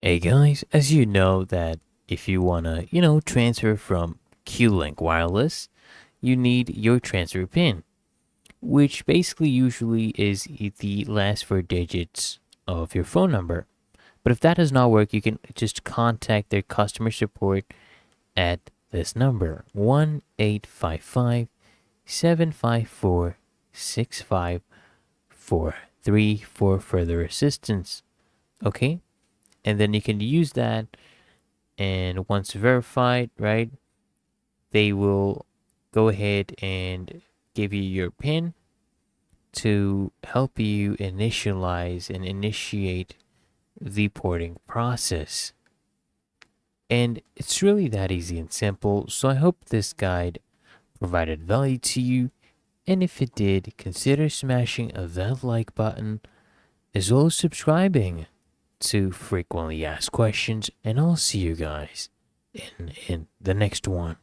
Hey guys, as you know that if you wanna, transfer from Qlink wireless, you need your transfer pin, which basically usually is the last four digits of your phone number. But if that does not work, you can just contact their customer support at this number 1-855-754-6543 for further assistance. Okay? And then you can use that, and once verified, right, they will go ahead and give you your PIN to help you initialize and initiate the porting process. And it's really that easy and simple. So I hope this guide provided value to you. And if it did, consider smashing that like button as well as subscribing to frequently asked questions. And I'll see you guys in the next one.